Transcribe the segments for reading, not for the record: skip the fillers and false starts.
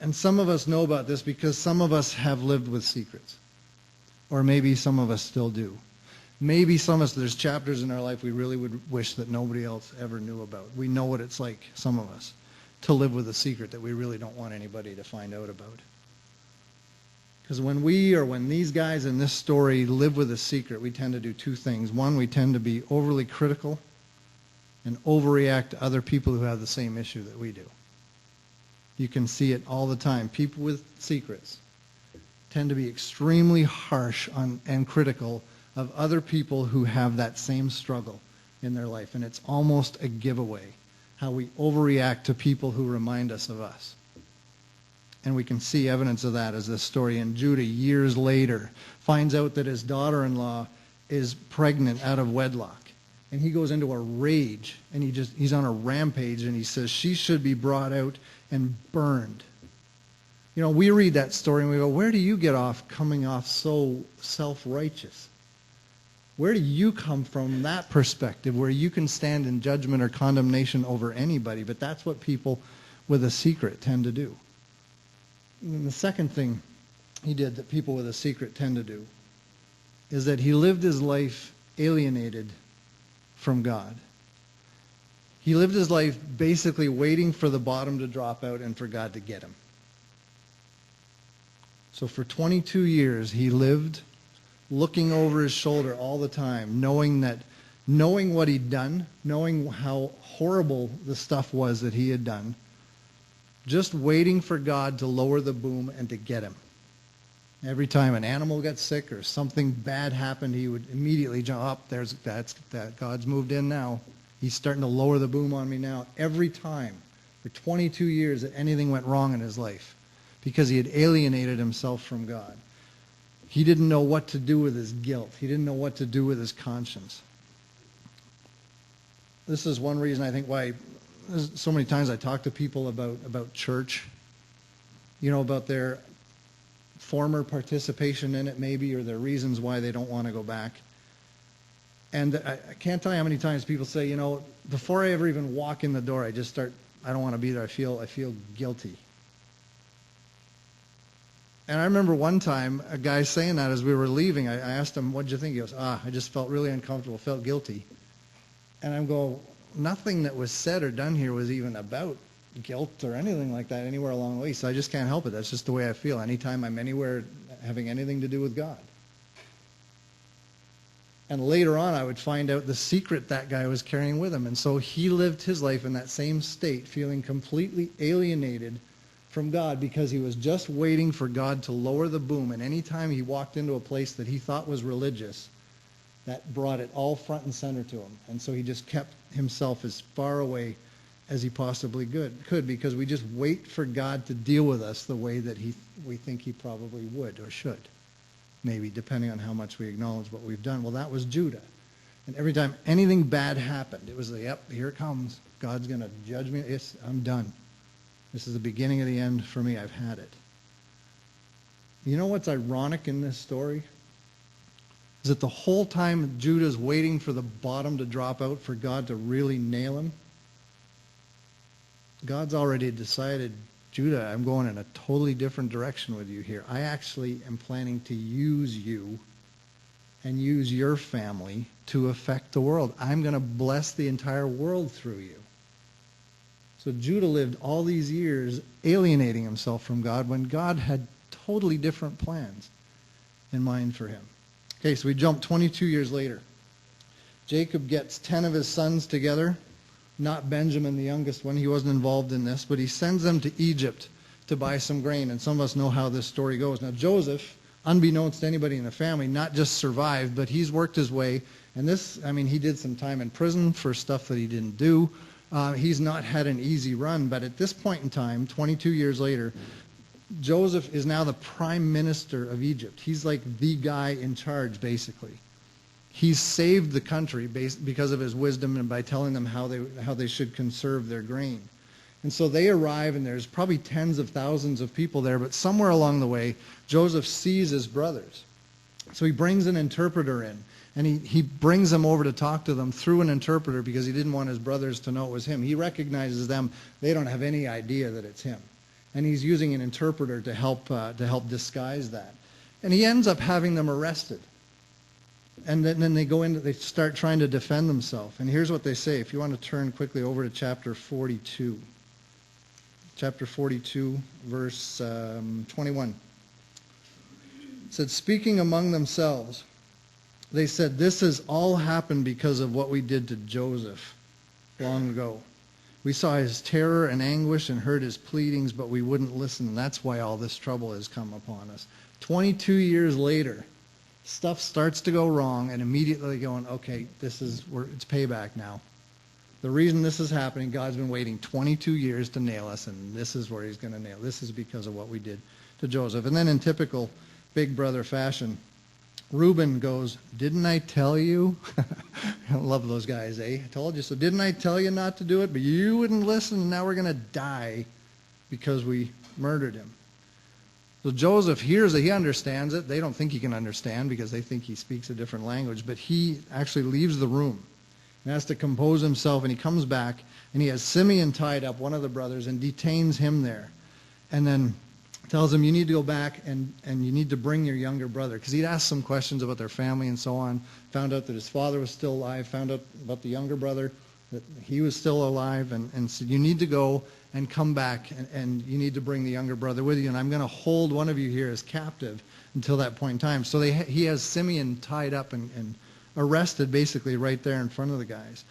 And some of us know about this because some of us have lived with secrets. Or maybe some of us still do. Maybe some of us, there's chapters in our life we really would wish that nobody else ever knew about. We know what it's like, some of us, to live with a secret that we really don't want anybody to find out about. Because when these guys in this story live with a secret, we tend to do two things. One, we tend to be overly critical and overreact to other people who have the same issue that we do. You can see it all the time. People with secrets tend to be extremely harsh and critical of other people who have that same struggle in their life. And it's almost a giveaway how we overreact to people who remind us of us. And we can see evidence of that as this story in Judah years later finds out that his daughter-in-law is pregnant out of wedlock. And he goes into a rage, and he's on a rampage, and he says she should be brought out and burned. You know, we read that story and we go, where do you get off coming off so self-righteous? Where do you come from that perspective where you can stand in judgment or condemnation over anybody? But that's what people with a secret tend to do. And the second thing he did that people with a secret tend to do is that he lived his life alienated from God. He lived his life basically waiting for the bottom to drop out and for God to get him. So for 22 years he lived looking over his shoulder all the time, knowing what he'd done, knowing how horrible the stuff was that he had done, just waiting for God to lower the boom and to get him. Every time an animal got sick or something bad happened, he would immediately jump up. That God's moved in now. He's starting to lower the boom on me now. Every time for 22 years that anything went wrong in his life because he had alienated himself from God. He didn't know what to do with his guilt. He didn't know what to do with his conscience. This is one reason I think why so many times I talk to people about church, about their former participation in it maybe, or their reasons why they don't want to go back. And I can't tell you how many times people say, before I ever even walk in the door, I don't want to be there. I feel guilty. And I remember one time a guy saying that as we were leaving. I asked him, what'd you think? He goes, I just felt really uncomfortable, felt guilty. And I'm going, nothing that was said or done here was even about guilt or anything like that anywhere along the way. So I just can't help it. That's just the way I feel anytime I'm anywhere having anything to do with God. And later on, I would find out the secret that guy was carrying with him. And so he lived his life in that same state, feeling completely alienated from God because he was just waiting for God to lower the boom. And any time he walked into a place that he thought was religious, that brought it all front and center to him. And so he just kept himself as far away as he possibly could, because we just wait for God to deal with us the way that we think he probably would or should, maybe, depending on how much we acknowledge what we've done. Well, that was Judah. And every time anything bad happened, it was like, yep, here it comes. God's going to judge me. I'm done. This is the beginning of the end for me. I've had it. You know what's ironic in this story? Is that the whole time Judah's waiting for the bottom to drop out for God to really nail him, God's already decided, Judah, I'm going in a totally different direction with you here. I actually am planning to use you and use your family to affect the world. I'm going to bless the entire world through you. So Judah lived all these years alienating himself from God when God had totally different plans in mind for him. Okay, so we jump 22 years later. Jacob gets 10 of his sons together. Not Benjamin, the youngest one. He wasn't involved in this, but he sends them to Egypt to buy some grain. And some of us know how this story goes. Now, Joseph, unbeknownst to anybody in the family, not just survived, but he's worked his way. And he did some time in prison for stuff that he didn't do. He's not had an easy run. But at this point in time, 22 years later, Joseph is now the prime minister of Egypt. He's like the guy in charge, basically. He's saved the country because of his wisdom and by telling them how they should conserve their grain. And so they arrive, and there's probably tens of thousands of people there, but somewhere along the way, Joseph sees his brothers. So he brings an interpreter in, and he brings them over to talk to them through an interpreter because he didn't want his brothers to know it was him. He recognizes them. They don't have any idea that it's him. and he's using an interpreter to help disguise that. And he ends up having them arrested. And then they start trying to defend themselves. And here's what they say. If you want to turn quickly over to chapter 42. Chapter 42, verse 21. It said, speaking among themselves, they said, this has all happened because of what we did to Joseph long ago. We saw his terror and anguish and heard his pleadings, but we wouldn't listen. And that's why all this trouble has come upon us. 22 years later, stuff starts to go wrong, and immediately going, okay, it's payback now. The reason this is happening, God's been waiting 22 years to nail us, and this is where he's going to nail. This is because of what we did to Joseph. And then in typical big brother fashion, Reuben goes, didn't I tell you? I love those guys, eh? I told you so. Didn't I tell you not to do it? But you wouldn't listen, and now we're going to die because we murdered him. So Joseph hears it. He understands it. They don't think he can understand because they think he speaks a different language. But he actually leaves the room and has to compose himself. And he comes back, and he has Simeon tied up, one of the brothers, and detains him there. And then tells him, you need to go back and you need to bring your younger brother. Because he'd asked some questions about their family and so on. Found out that his father was still alive. Found out about the younger brother, that he was still alive. And said, you need to go and come back, and you need to bring the younger brother with you. And I'm going to hold one of you here as captive until that point in time. So he has Simeon tied up and arrested basically right there in front of the guys.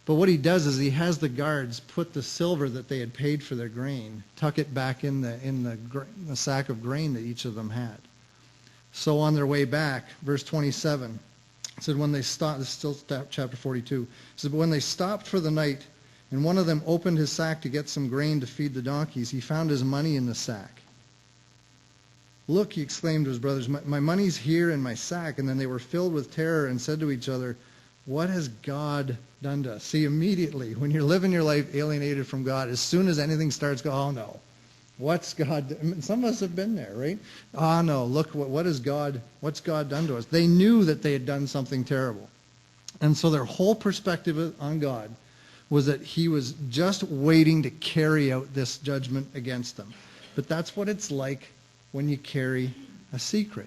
But what he does is he has the guards put the silver that they had paid for their grain, tuck it back in the sack of grain that each of them had. So on their way back, verse 27, it said when they stopped, this is still chapter 42, it said, but when they stopped for the night, and one of them opened his sack to get some grain to feed the donkeys, he found his money in the sack. Look, he exclaimed to his brothers, my money's here in my sack. And then they were filled with terror and said to each other, what has God done to us? See, immediately, when you're living your life alienated from God, as soon as anything starts going, oh no, what's God? Some of us have been there, right? Oh no, look, what's God done to us? They knew that they had done something terrible. And so their whole perspective on God was that he was just waiting to carry out this judgment against them. But that's what it's like when you carry a secret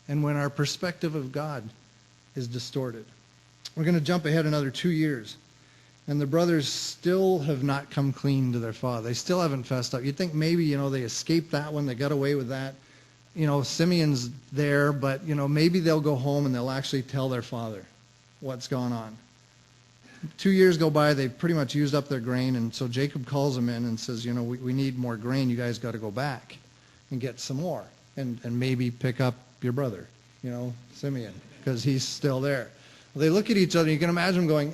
and when our perspective of God is distorted. We're going to jump ahead another 2 years, and the brothers still have not come clean to their father. They still haven't fessed up. You'd think maybe, they escaped that one, they got away with that. Simeon's there, but, maybe they'll go home and they'll actually tell their father what's going on. 2 years go by, they've pretty much used up their grain, and so Jacob calls them in and says, we need more grain. You guys got to go back and get some more and maybe pick up your brother, Simeon, because he's still there. Well, they look at each other, and you can imagine them going,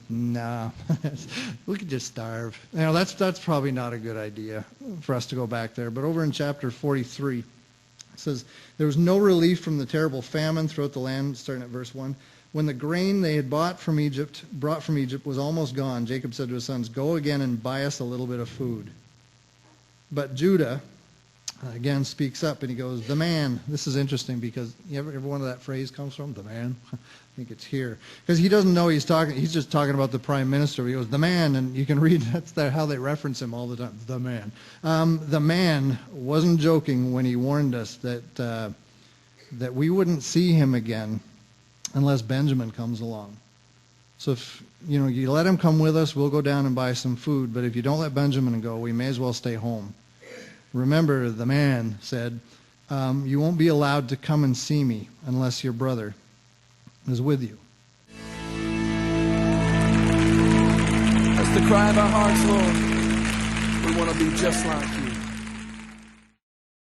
nah, we could just starve. That's probably not a good idea for us to go back there. But over in chapter 43, it says, there was no relief from the terrible famine throughout the land, starting at verse 1. When the grain they had brought from Egypt was almost gone, Jacob said to his sons, go again and buy us a little bit of food. But Judah, again, speaks up, and he goes, the man. This is interesting because every one of that phrase comes from, the man. I think it's here. Because he doesn't know he's just talking about the prime minister. He goes, the man, and you can read, that's how they reference him all the time, the man. The man wasn't joking when he warned us that we wouldn't see him again unless Benjamin comes along. So if you let him come with us, we'll go down and buy some food. But if you don't let Benjamin go, we may as well stay home. Remember, the man said, you won't be allowed to come and see me unless your brother is with you. That's the cry of our hearts, Lord. We want to be just like you.